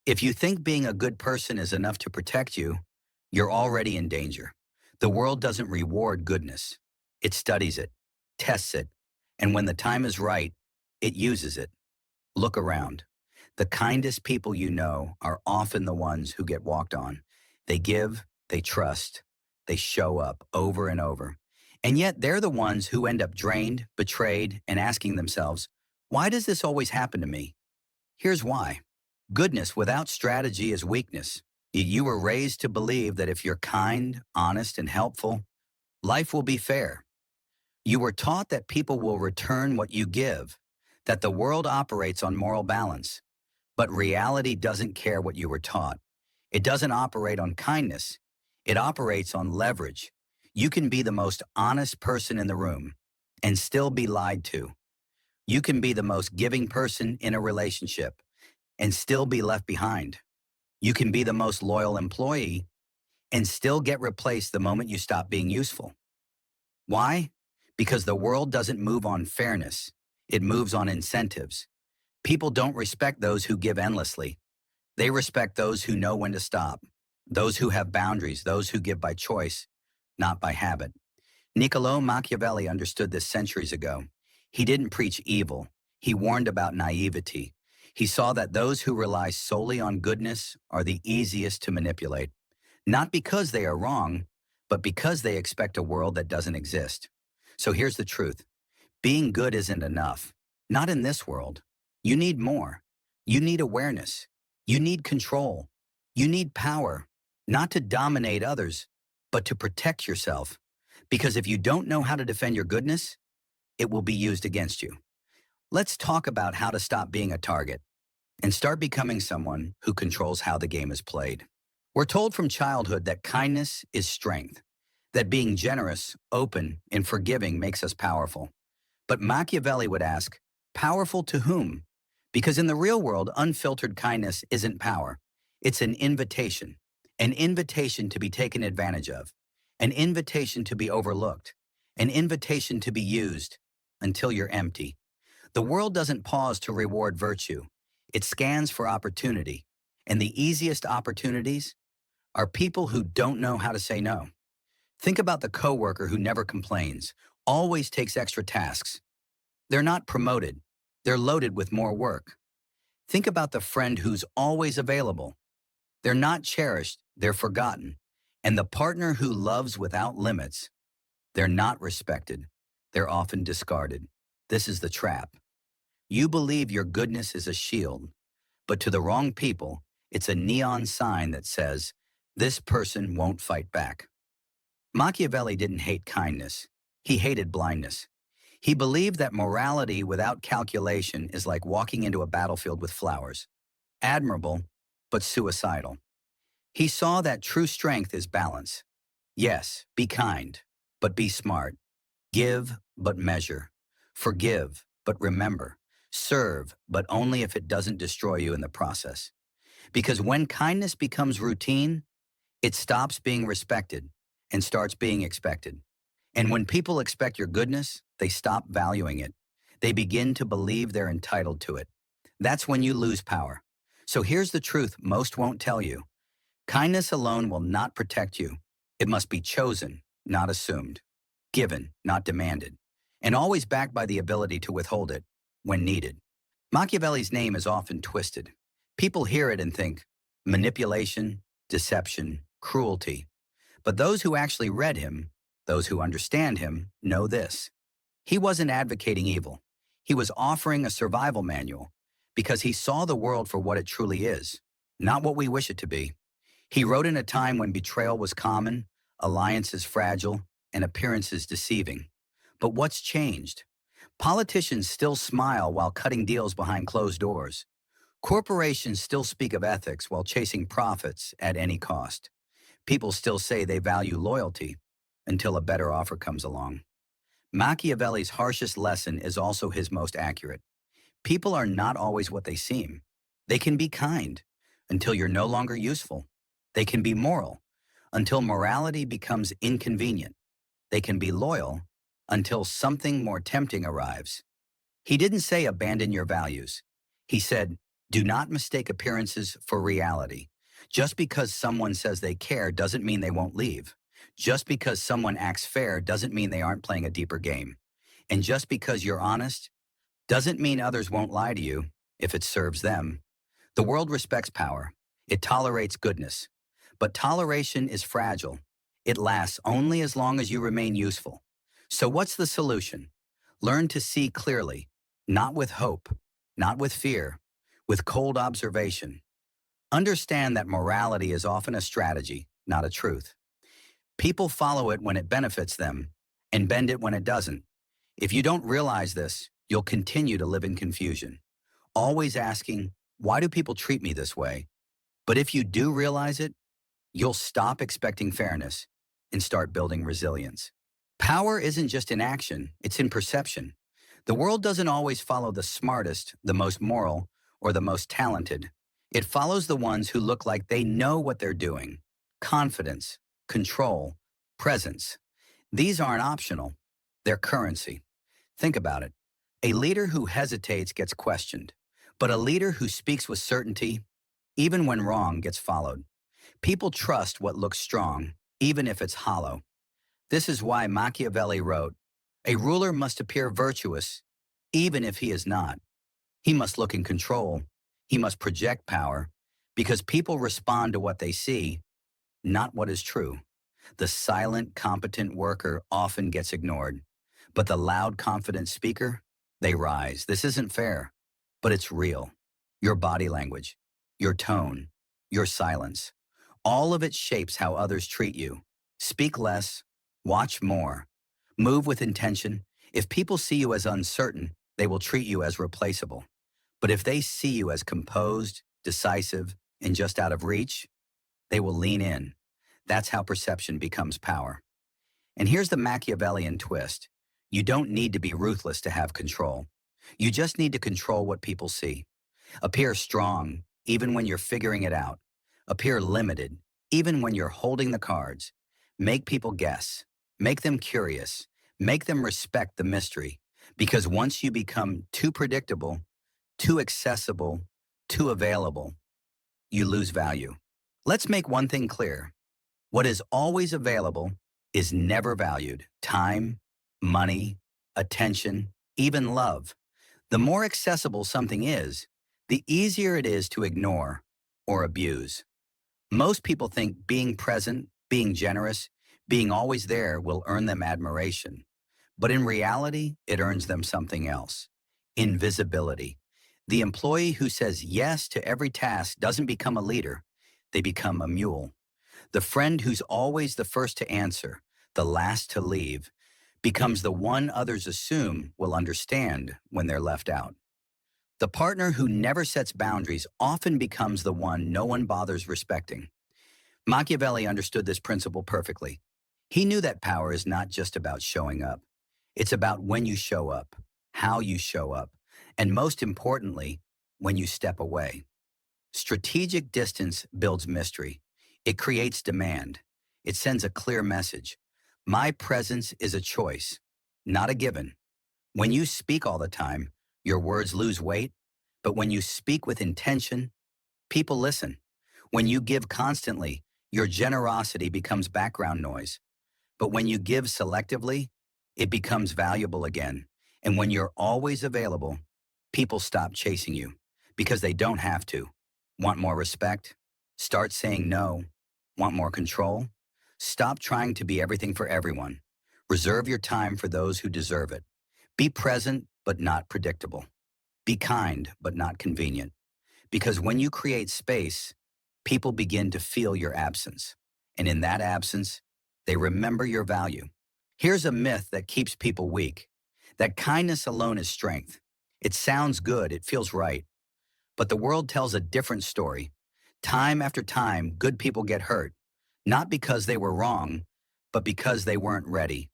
If you think being a good person is enough to protect you, you're already in danger. The world doesn't reward goodness. It studies it, tests it, and when the time is right, it uses it. Look around. The kindest people you know are often the ones who get walked on. They give, they trust, they show up over and over. And yet they're the ones who end up drained, betrayed, and asking themselves, why does this always happen to me? Here's why. Goodness without strategy is weakness. You were raised to believe that if you're kind, honest, and helpful, life will be fair. You were taught that people will return what you give, that the world operates on moral balance. But reality doesn't care what you were taught. It doesn't operate on kindness. It operates on leverage. You can be the most honest person in the room and still be lied to. You can be the most giving person in a relationship and still be left behind. You can be the most loyal employee and still get replaced the moment you stop being useful. Why? Because the world doesn't move on fairness. It moves on incentives. People don't respect those who give endlessly. They respect those who know when to stop, those who have boundaries, those who give by choice, not by habit. Niccolo Machiavelli understood this centuries ago. He didn't preach evil. He warned about naivety. He saw that those who rely solely on goodness are the easiest to manipulate, not because they are wrong, but because they expect a world that doesn't exist. So here's the truth. Being good isn't enough. Not in this world. You need more. You need awareness. You need control. You need power, not to dominate others, but to protect yourself. Because if you don't know how to defend your goodness, it will be used against you. Let's talk about how to stop being a target and start becoming someone who controls how the game is played. We're told from childhood that kindness is strength, that being generous, open, and forgiving makes us powerful. But Machiavelli would ask, powerful to whom? Because in the real world, unfiltered kindness isn't power. It's an invitation to be taken advantage of, an invitation to be overlooked, an invitation to be used until you're empty. The world doesn't pause to reward virtue. It scans for opportunity. And the easiest opportunities are people who don't know how to say no. Think about the coworker who never complains, always takes extra tasks. They're not promoted. They're loaded with more work. Think about the friend who's always available. They're not cherished, they're forgotten. And the partner who loves without limits, they're not respected. They're often discarded. This is the trap. You believe your goodness is a shield, but to the wrong people, it's a neon sign that says, this person won't fight back. Machiavelli didn't hate kindness. He hated blindness. He believed that morality without calculation is like walking into a battlefield with flowers. Admirable, but suicidal. He saw that true strength is balance. Yes, be kind, but be smart. Give, but measure. Forgive, but remember. Serve, but only if it doesn't destroy you in the process. Because when kindness becomes routine, it stops being respected and starts being expected. And when people expect your goodness, they stop valuing it. They begin to believe they're entitled to it. That's when you lose power. So here's the truth most won't tell you. Kindness alone will not protect you. It must be chosen, not assumed. Given, not demanded. And always backed by the ability to withhold it when needed. Machiavelli's name is often twisted. People hear it and think manipulation, deception, cruelty. But those who actually read him, those who understand him, know this. He wasn't advocating evil. He was offering a survival manual because he saw the world for what it truly is, not what we wish it to be. He wrote in a time when betrayal was common, alliances fragile, and appearances deceiving. But what's changed? Politicians still smile while cutting deals behind closed doors. Corporations still speak of ethics while chasing profits at any cost. People still say they value loyalty until a better offer comes along. Machiavelli's harshest lesson is also his most accurate. People are not always what they seem. They can be kind until you're no longer useful. They can be moral until morality becomes inconvenient. They can be loyal until something more tempting arrives. He didn't say abandon your values. He said, Do not mistake appearances for reality. Just because someone says they care doesn't mean they won't leave. Just because someone acts fair doesn't mean they aren't playing a deeper game. And just because you're honest doesn't mean others won't lie to you if it serves them. The world respects power. It tolerates goodness. But toleration is fragile. It lasts only as long as you remain useful. So what's the solution? Learn to see clearly, not with hope, not with fear, with cold observation. Understand that morality is often a strategy, not a truth. People follow it when it benefits them and bend it when it doesn't. If you don't realize this, you'll continue to live in confusion, always asking, why do people treat me this way? But if you do realize it, you'll stop expecting fairness and start building resilience. Power isn't just in action, it's in perception. The world doesn't always follow the smartest, the most moral, or the most talented. It follows the ones who look like they know what they're doing. Confidence, control, presence. These aren't optional. They're currency. Think about it. A leader who hesitates gets questioned, but a leader who speaks with certainty, even when wrong, gets followed. People trust what looks strong, even if it's hollow. This is why Machiavelli wrote, "A ruler must appear virtuous, even if he is not. He must look in control. He must project power, because people respond to what they see, not what is true." The silent, competent worker often gets ignored, but the loud, confident speaker, they rise. This isn't fair, but it's real. Your body language, your tone, your silence, all of it shapes how others treat you. Speak less, watch more, move with intention. If people see you as uncertain, they will treat you as replaceable. But if they see you as composed, decisive, and just out of reach, they will lean in. That's how perception becomes power. And here's the Machiavellian twist. You don't need to be ruthless to have control. You just need to control what people see. Appear strong, even when you're figuring it out. Appear limited, even when you're holding the cards. Make people guess. Make them curious. Make them respect the mystery. Because once you become too predictable, too accessible, too available, you lose value. Let's make one thing clear. What is always available is never valued. Time, money, attention, even love. The more accessible something is, the easier it is to ignore or abuse. Most people think being present, being generous, being always there will earn them admiration. But in reality, it earns them something else. Invisibility. The employee who says yes to every task doesn't become a leader. They become a mule. The friend who's always the first to answer, the last to leave, becomes the one others assume will understand when they're left out. The partner who never sets boundaries often becomes the one no one bothers respecting. Machiavelli understood this principle perfectly. He knew that power is not just about showing up. It's about when you show up, how you show up, and most importantly, when you step away. Strategic distance builds mystery. It creates demand. It sends a clear message. My presence is a choice, not a given. When you speak all the time, your words lose weight, but when you speak with intention, people listen. When you give constantly, your generosity becomes background noise. But when you give selectively, it becomes valuable again. And when you're always available, people stop chasing you because they don't have to. Want more respect? Start saying no. Want more control? Stop trying to be everything for everyone. Reserve your time for those who deserve it. Be present, but not predictable. Be kind, but not convenient. Because when you create space, people begin to feel your absence. And in that absence, they remember your value. Here's a myth that keeps people weak. That kindness alone is strength. It sounds good, it feels right. But the world tells a different story. Time after time, good people get hurt. Not because they were wrong, but because they weren't ready.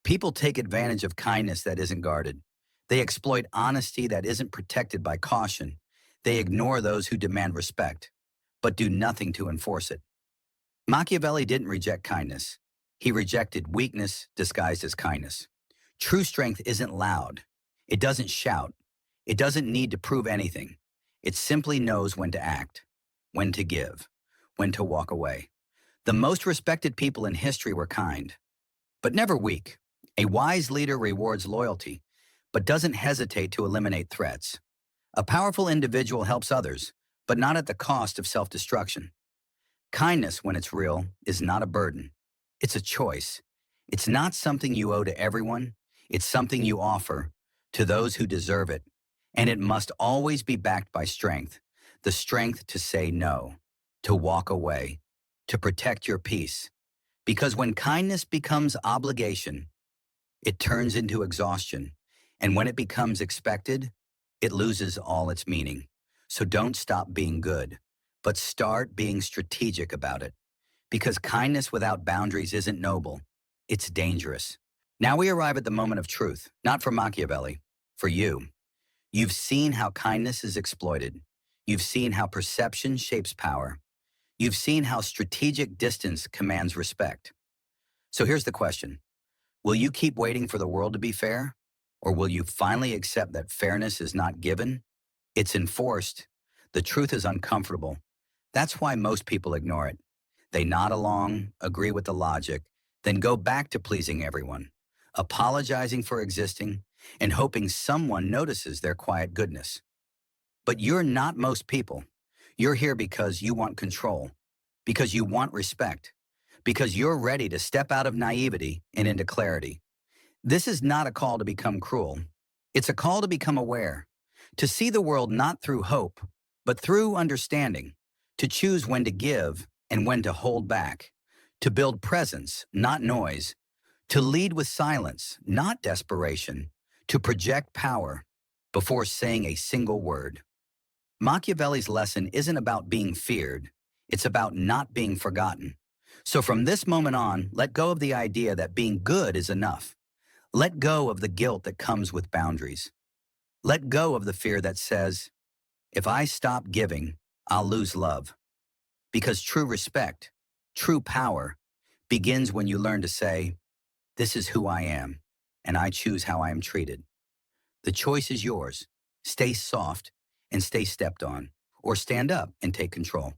People take advantage of kindness that isn't guarded. They exploit honesty that isn't protected by caution. They ignore those who demand respect, but do nothing to enforce it. Machiavelli didn't reject kindness. He rejected weakness disguised as kindness. True strength isn't loud. It doesn't shout. It doesn't need to prove anything. It simply knows when to act, when to give, when to walk away. The most respected people in history were kind, but never weak. A wise leader rewards loyalty, but doesn't hesitate to eliminate threats. A powerful individual helps others, but not at the cost of self-destruction. Kindness, when it's real, is not a burden. It's a choice. It's not something you owe to everyone. It's something you offer to those who deserve it. And it must always be backed by strength. The strength to say no, to walk away, to protect your peace. Because when kindness becomes obligation, it turns into exhaustion. And when it becomes expected, it loses all its meaning. So don't stop being good, but start being strategic about it. Because kindness without boundaries isn't noble, it's dangerous. Now we arrive at the moment of truth, not for Machiavelli, for you. You've seen how kindness is exploited. You've seen how perception shapes power. You've seen how strategic distance commands respect. So here's the question. Will you keep waiting for the world to be fair? Or will you finally accept that fairness is not given? It's enforced. The truth is uncomfortable. That's why most people ignore it. They nod along, agree with the logic, then go back to pleasing everyone, apologizing for existing, and hoping someone notices their quiet goodness. But you're not most people. You're here because you want control, because you want respect, because you're ready to step out of naivety and into clarity. This is not a call to become cruel. It's a call to become aware, to see the world not through hope, but through understanding, to choose when to give and when to hold back, to build presence, not noise, to lead with silence, not desperation, to project power before saying a single word. Machiavelli's lesson isn't about being feared, it's about not being forgotten. So from this moment on, let go of the idea that being good is enough. Let go of the guilt that comes with boundaries. Let go of the fear that says, if I stop giving, I'll lose love. Because true respect, true power, begins when you learn to say, this is who I am, and I choose how I am treated. The choice is yours. Stay soft and stay stepped on, or stand up and take control.